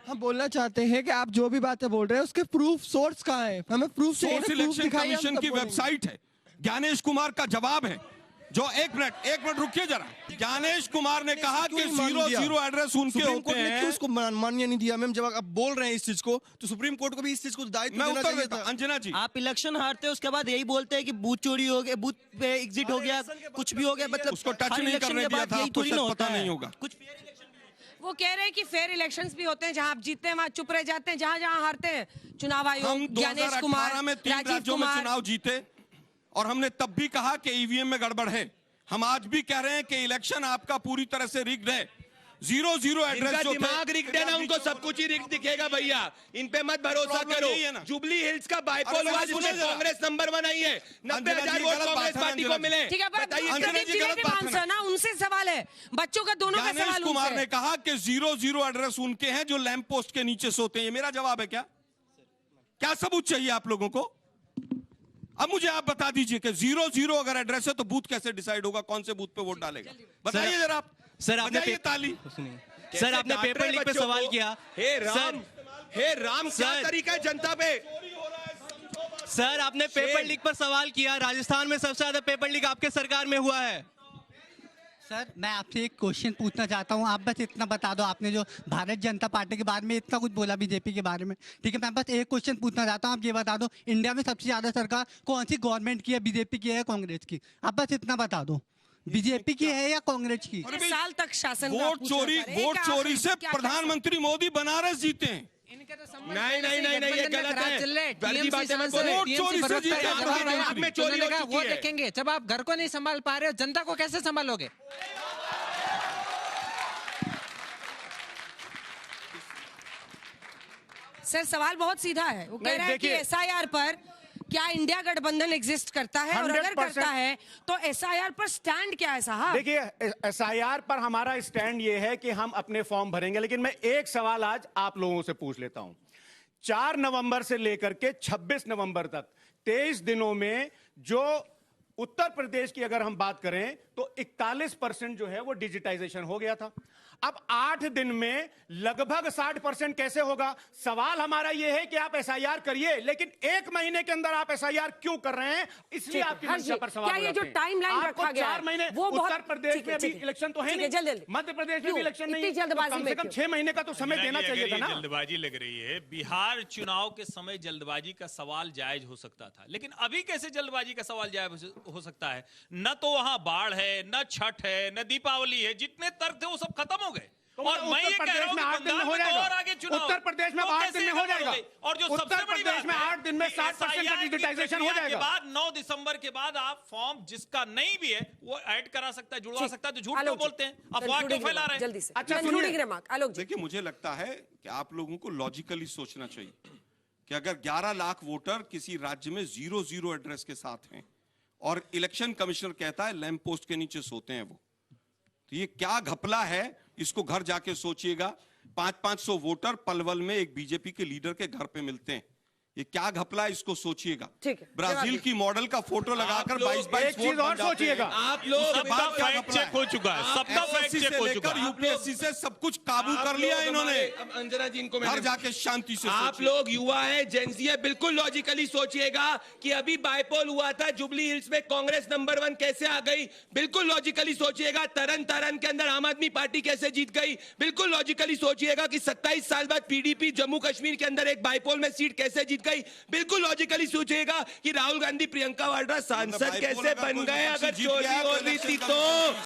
हम बोलना चाहते हैं कि आप जो भी बातें बोल रहे हैं उसके प्रूफ सोर्स कहाँ है, हमें प्रूफ सोर्स इलेक्शन कमीशन की वेबसाइट है, ज्ञानेश कुमार का जवाब है जो एक मिनट रुकिए जरा। ज्ञानेश कुमार ने कहा कि 00 एड्रेस उनके होते हैं। क्यों उसको मान्य नहीं दिया? मैम जब आप बोल रहे हैं इस चीज को तो सुप्रीम कोर्ट को भी इस चीज को दायित्व देना चाहिए था। अंजना जी, आप इलेक्शन हारते हैं उसके बाद यही बोलते हैं कि बूथ चोरी हो गया, बूथ पे एग्जिट हो गया, कुछ भी हो गया, मतलब उसको टच नहीं करने दिया था, आपको शायद पता नहीं होगा। कुछ वो कह रहे हैं कि फेयर इलेक्शंस भी होते हैं, जहां आप जीतते हैं वहां चुप रह जाते हैं, जहां जहां हारते हैं चुनाव आयोग, हम 2018 में 3 राज्यों में चुनाव जीते और हमने तब भी कहा कि ईवीएम में गड़बड़ है। हम आज भी कह रहे हैं कि इलेक्शन आपका पूरी तरह से रिग्ड है। 00 एड्रेस जो दिमाग रिग्ड है ना, उनको सब कुछ ही रिग्ड दिखेगा भैया, इन पे मत भरोसा करो। जुबली हिल्स का बाइपोल हुआ जिसमें कांग्रेस नंबर 1 आई है, 90,000 वोट कांग्रेस पार्टी को मिले। ठीक है, ना उनसे सवाल है, बच्चों का दोनों का सवाल। ज्ञानेश कुमार ने कहा कि 00 एड्रेस उनके हैं जो लैंप पोस्ट के नीचे सोते हैं। ये मेरा जवाब है। क्या सबूत चाहिए आप लोगों को? अब मुझे आप बता दीजिए कि 00 अगर एड्रेस है तो बूथ कैसे डिसाइड होगा, कौन से बूथ पे वोट डालेगा? बताइए जरा आप। सर आपने ताली। सर आपने पेपर लीक पे सवाल किया। हे राम क्या तरीका है जनता पे? सर आपने पेपर लीक पर सवाल किया। राजस्थान में सबसे ज्यादा पेपर लीक आपके सरकार में हुआ है। सर मैं आपसे एक क्वेश्चन पूछना चाहता हूँ, आप बस इतना बता दो। आपने जो भारत जनता पार्टी के बारे में इतना कुछ बोला बीजेपी के बारे में, ठीक है, मैं बस एक क्वेश्चन पूछना चाहता हूँ। आप ये बता दो इंडिया में सबसे ज्यादा सरकार कौन सी गवर्नमेंट की है, बीजेपी की है या कांग्रेस की? आप बस इतना बता दो, बीजेपी की है या कांग्रेस की? साल तक शासन वोट चोरी से प्रधानमंत्री मोदी बनारस जीते हैं। नहीं ये गलत है। वो देखेंगे जब आप घर को नहीं संभाल पा रहे हो, जनता को कैसे संभालोगे? सर सवाल बहुत सीधा है। वो कह रहा है कि एसआईआर पर क्या इंडिया गठबंधन एग्जिस्ट करता है, और अगर करता है तो एसआईआर पर स्टैंड क्या है साहब? देखिए एसआईआर पर हमारा स्टैंड ये है कि हम अपने फॉर्म भरेंगे, लेकिन मैं एक सवाल आज आप लोगों से पूछ लेता हूं। 4 नवंबर से लेकर के 26 नवंबर तक 23 दिनों में जो उत्तर प्रदेश की अगर हम बात करें तो 41% जो है वो डिजिटाइजेशन हो गया था। अब 8 दिन में लगभग 60% कैसे होगा? सवाल हमारा यह है कि आप एसआईआर करिए, लेकिन 1 महीने के अंदर आप एसआईआर क्यों कर रहे हैं? इसलिए आपकी मंशा पर सवाल। क्या ये जो टाइमलाइन रखा गया 4 महीने, वो उत्तर प्रदेश में अभी इलेक्शन तो है नहीं, मध्य प्रदेश में भी इलेक्शन नहीं है, कम से कम 6 महीने का तो समय देना चाहिए था ना। जल्दबाजी लग रही है। बिहार चुनाव के समय जल्दबाजी का सवाल जायज हो सकता था, लेकिन अभी कैसे जल्दबाजी का सवाल जायज हो सकता है? न तो वहां बाढ़ है, न छठ है, न दीपावली है। जितने तर्क थे वो सब खत्म हो गए। और मैं ये कह रहा हूं कि 8 दिन में हो जाएगा, और आगे चुनाव उत्तर प्रदेश में 8 दिन में हो जाएगा, और जो उत्तर सबसे बड़ी प्रदेश में 8 दिन में 60% का डिजिटाइजेशन हो जाएगा। के बाद 9 दिसंबर के बाद आप फॉर्म जिसका नहीं भी है वो ऐड करा सकता है, जुड़वा सकता है। तो झूठ क्यों बोलते हैं, अफवाह क्यों फैला रहे हैं? जल्दी से अच्छा देखिए, मुझे लगता है कि आप लोगों को लॉजिकली सोचना चाहिए कि अगर 11 लाख वोटर किसी राज्य में 00 एड्रेस के साथ हैं और इलेक्शन कमिश्नर कहता है लैंप पोस्ट के नीचे सोते हैं वो, तो ये क्या घपला है? इसको घर जाके सोचिएगा। 500 वोटर पलवल में एक बीजेपी के लीडर के घर पे मिलते हैं। ये क्या घपला है, इसको सोचिएगा। ब्राजील की मॉडल का फोटो लगाकर 22 वोट और सोचिएगा। आप लोग सबका फैक्ट चेक हो चुका है, सबका फैक्ट चेक हो चुका है। यूपीएससी से सब कुछ काबू कर लिया इन्होंने। अंजना जी इनको घर जाके शांति से आप लोग युवा है, जेंजी है, बिल्कुल लॉजिकली सोचिएगा कि अभी बाइपोल हुआ था जुबली हिल्स में, कांग्रेस नंबर 1 कैसे आ गई? बिल्कुल लॉजिकली सोचिएगा। तरन तारण के अंदर आम आदमी पार्टी कैसे जीत गई? बिल्कुल लॉजिकली सोचिएगा कि 27 साल बाद पीडीपी जम्मू कश्मीर के अंदर एक बाइपोल में सीट कैसे जीत गई? बिल्कुल लॉजिकली सोचिएगा कि राहुल गांधी प्रियंका वाड्रा सांसद कैसे बन गए अगर चोरी हो रही थी तो।